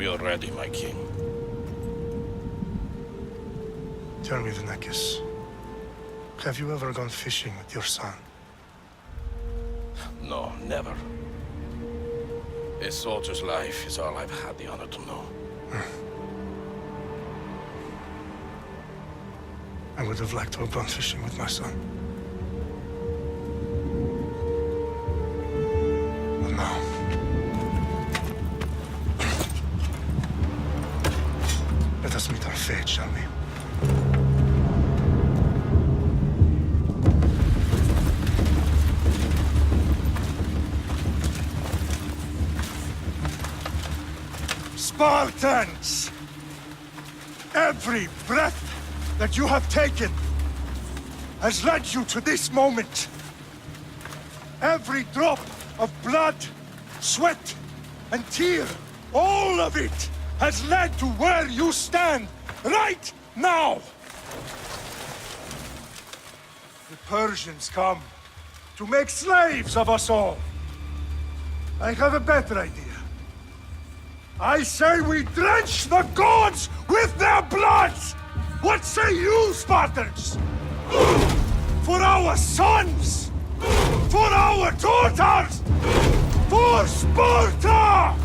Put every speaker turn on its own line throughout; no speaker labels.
We are ready, my king.
Tell me, Vinekis, have you ever gone fishing with your son?
No, never. A soldier's life is all I've had the honor to know.
I would have liked to have gone fishing with my son. But no. Let us meet our fate, shall we? Spartans! Every breath that you have taken has led you to this moment. Every drop of blood, sweat, and tear, all of it has led to where you stand right now. The Persians come to make slaves of us all. I have a better idea. I say we drench the gods with their blood! What say you, Spartans? For our sons! For our daughters! For Sparta!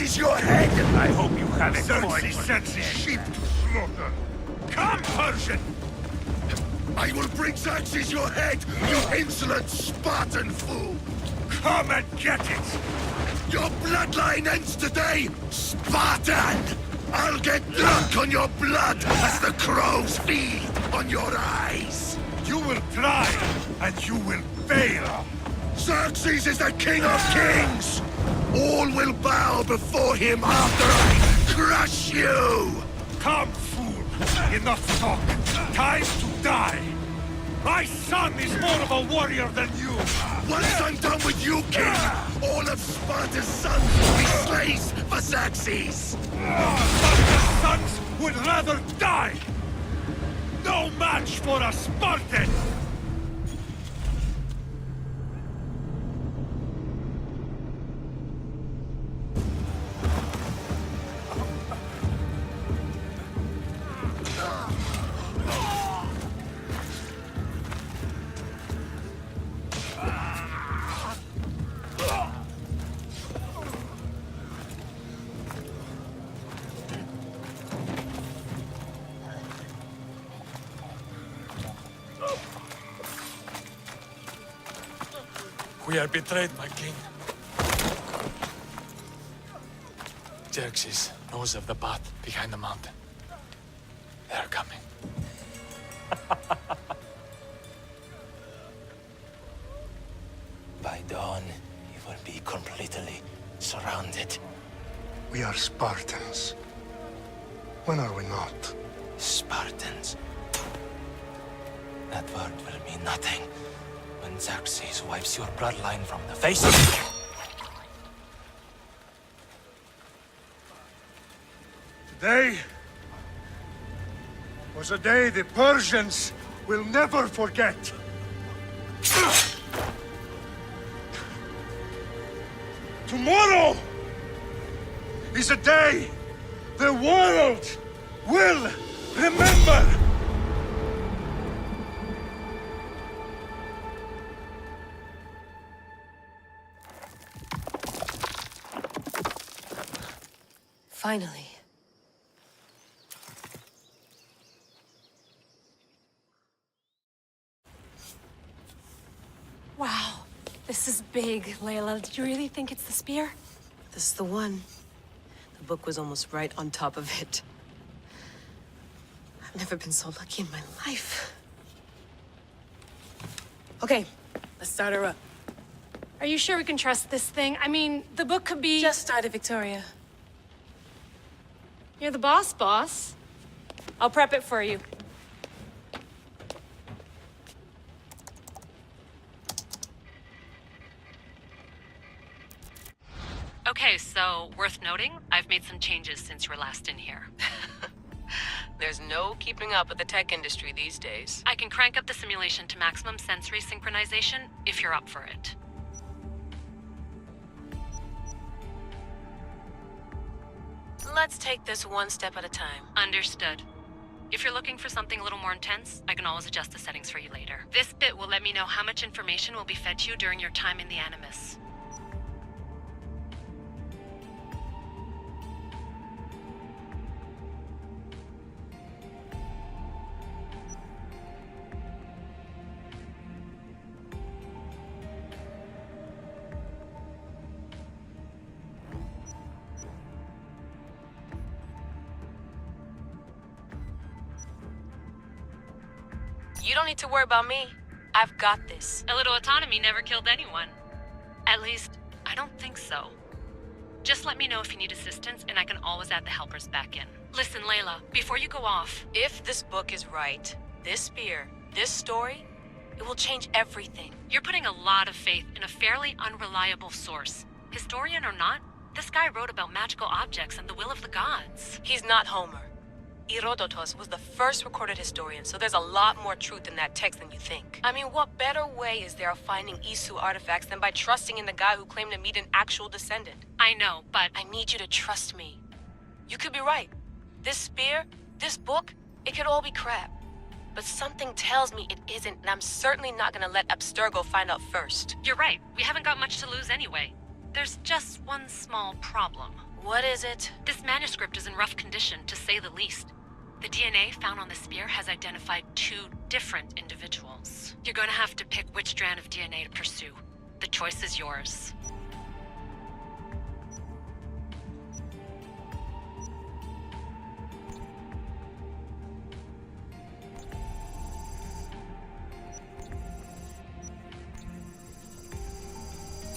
Xerxes your head!
I hope you have it.
Xerxes sends his sheep to slaughter. Come, Persian! I will bring Xerxes your head, you insolent Spartan fool! Come and get it! Your bloodline ends today, Spartan! I'll get drunk on your blood as the crows feed on your eyes! You will try, and you will fail! Xerxes is the king of kings! All will bow before him after I crush you! Come, fool! Enough talk! Time to die! My son is more of a warrior than you! Once I'm done with you, king, all of Sparta's sons will be slaves for Xerxes! Sparta's sons would rather die! No match for a Spartan!
We are betrayed, my king. Xerxes knows of the path behind the mountain. They are coming.
By dawn, you will be completely surrounded.
We are Spartans. When are we not?
Spartans. That word will mean nothing when Xerxes wipes your bloodline from the face of the earth.
Today was a day the Persians will never forget. Tomorrow is a day the world will remember.
Finally.
Wow, this is big, Layla. Did you really think it's the spear?
This is the one. The book was almost right on top of it. I've never been so lucky in my life. Okay, let's start her up.
Are you sure we can trust this thing? I mean, the book could be...
Just started, Victoria.
You're the boss. I'll prep it for you.
Okay, so worth noting, I've made some changes since you were last in here.
There's no keeping up with the tech industry these days.
I can crank up the simulation to maximum sensory synchronization if you're up for it.
Let's take this one step at a time.
Understood. If you're looking for something a little more intense, I can always adjust the settings for you later. This bit will let me know how much information will be fed to you during your time in the Animus.
You don't need to worry about me. I've got this.
A little autonomy never killed anyone. At least, I don't think so. Just let me know if you need assistance, and I can always add the helpers back in. Listen, Layla, before you go off...
If this book is right, this spear, this story, it will change everything.
You're putting a lot of faith in a fairly unreliable source. Historian or not, this guy wrote about magical objects and the will of the gods.
He's not Homer. Herodotus was the first recorded historian, so there's a lot more truth in that text than you think. I mean, what better way is there of finding Isu artifacts than by trusting in the guy who claimed to meet an actual descendant?
I know, but...
I need you to trust me. You could be right. This spear, this book, it could all be crap. But something tells me it isn't, and I'm certainly not gonna let Abstergo find out first.
You're right. We haven't got much to lose anyway. There's just one small problem.
What is it?
This manuscript is in rough condition, to say the least. The DNA found on the spear has identified 2 different individuals. You're going to have to pick which strand of DNA to pursue. The choice is yours.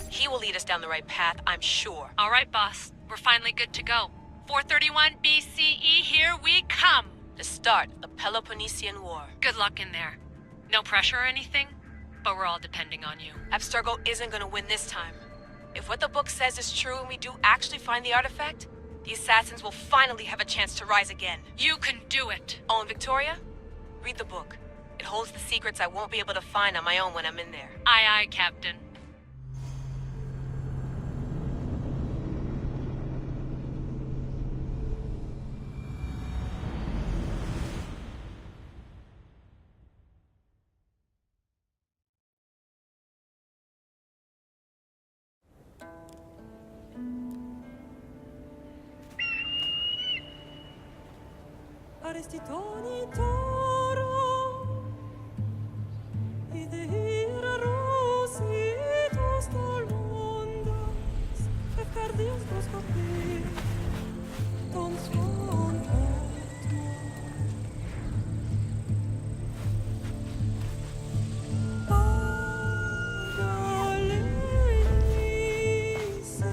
He will lead us down the right path, I'm sure.
All right, boss. We're finally good to go. 431 BCE, here we come!
The start of the Peloponnesian War.
Good luck in there. No pressure or anything, but we're all depending on you.
Abstergo isn't gonna win this time. If what the book says is true and we do actually find the artifact, the assassins will finally have a chance to rise again.
You can do it!
Oh, and Victoria? Read the book. It holds the secrets I won't be able to find on my own when I'm in there.
Aye, aye, Captain.
Arrestitoni toro, idehira rositos tolondas, efcardios dos copir, ton son Pagalese,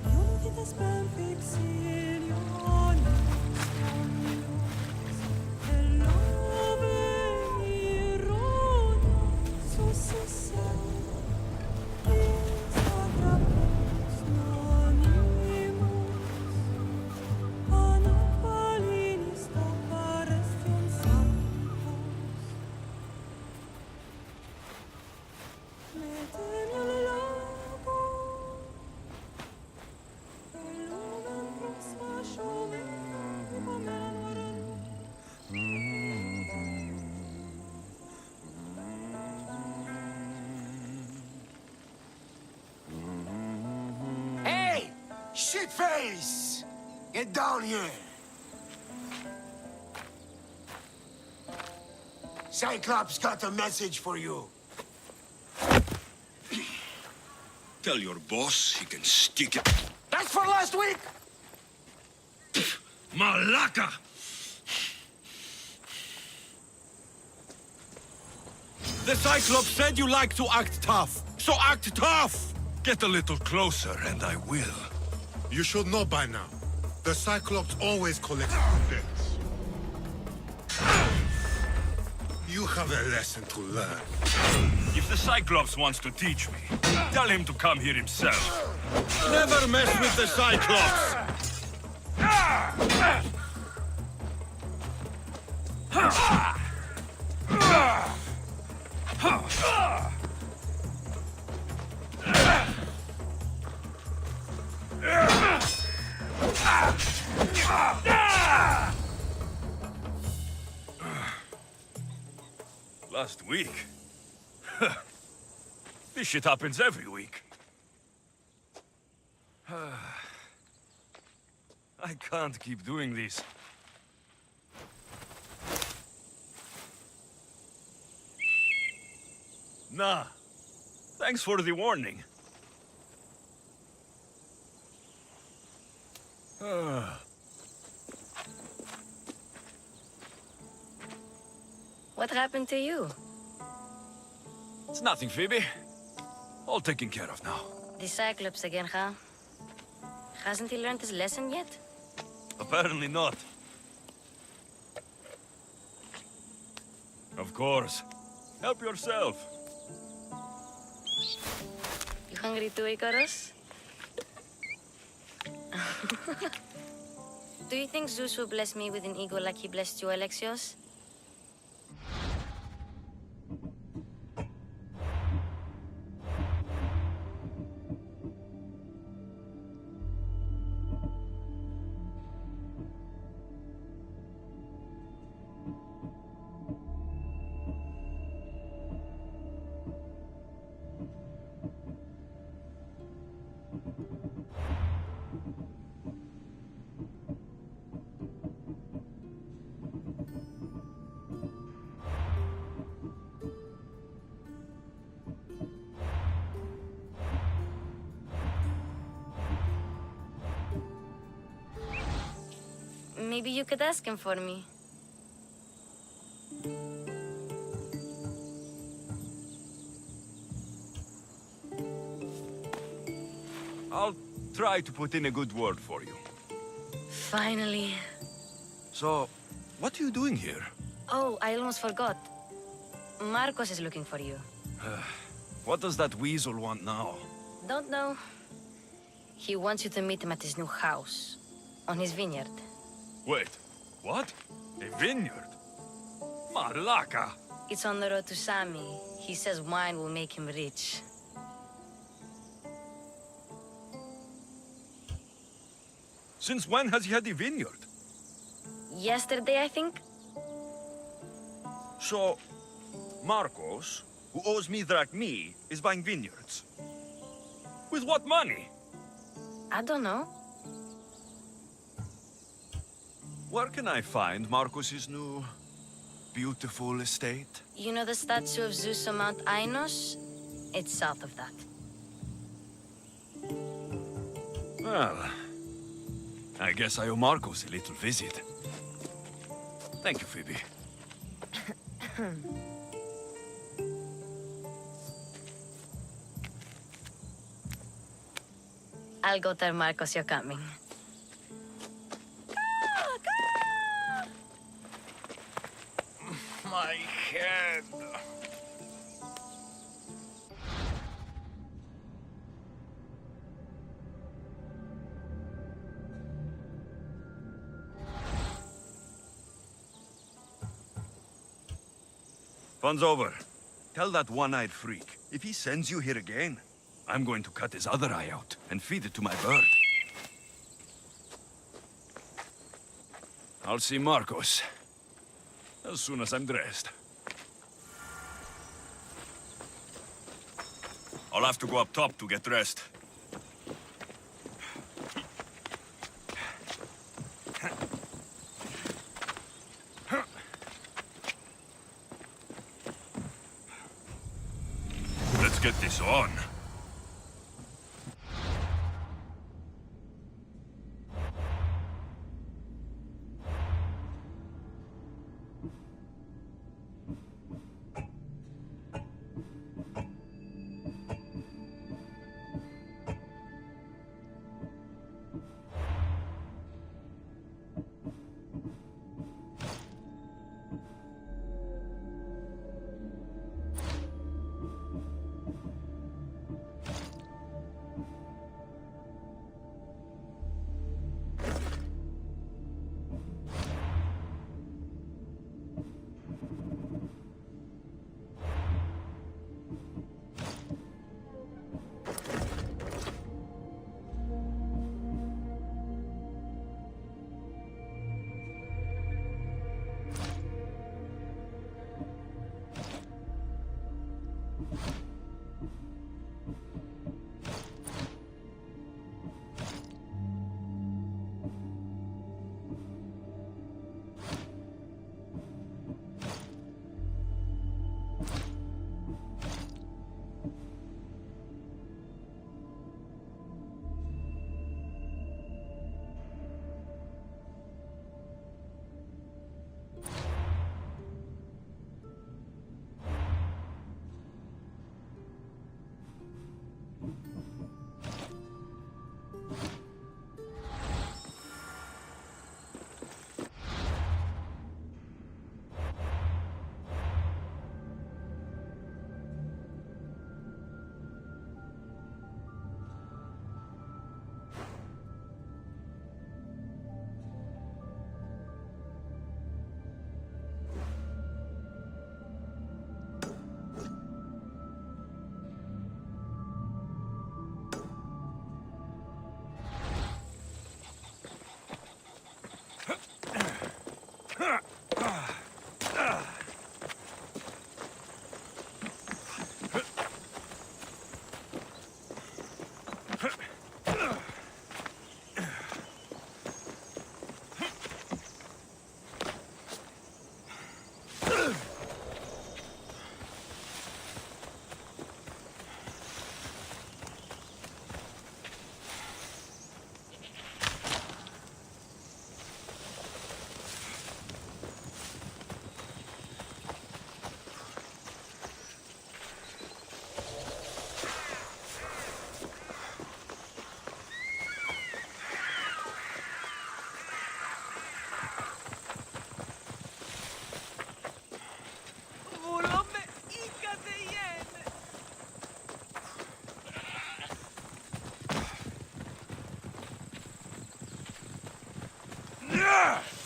Ionitas ben fixilionis.
Hey! Shitface! Get down here! Cyclops got a message for you.
Tell your boss he can stick it.
That's for last week!
Malaka! The Cyclops said you like to act tough, so act tough! Get a little closer and I will.
You should know by now. The Cyclops always collects debts. You have a lesson to learn.
If the Cyclops wants to teach me, tell him to come here himself. Never mess with the Cyclops! Last week? This shit happens every week. I can't keep doing this. Nah. Thanks for the warning.
What happened to you?
It's nothing, Phoebe. All taken care of now.
The Cyclops again, huh? Hasn't he learned his lesson yet?
Apparently not. Of course. Help yourself.
You hungry too, Icarus? Do you think Zeus will bless me with an ego like he blessed you, Alexios? Maybe you could ask him for me.
I'll try to put in a good word for you.
Finally.
So, what are you doing here?
Oh, I almost forgot. Marcos is looking for you.
What does that weasel want now?
Don't know. He wants you to meet him at his new house. On his vineyard.
Wait, what? A vineyard? Malaka!
It's on the road to Sami. He says wine will make him rich.
Since when has he had a vineyard?
Yesterday, I think?
So, Marcos, who owes me drachmi, is buying vineyards. With what money?
I don't know.
Where can I find Marcos's new, beautiful estate?
You know the statue of Zeus on Mount Ainos? It's south of that.
Well, I guess I owe Marcos a little visit. Thank you, Phoebe.
I'll go tell Marcos you're coming.
My head. Fun's over. Tell that one-eyed freak, if he sends you here again, I'm going to cut his other eye out and feed it to my bird. I'll see Marcos as soon as I'm dressed. I'll have to go up top to get dressed. Let's get this on.
Ah!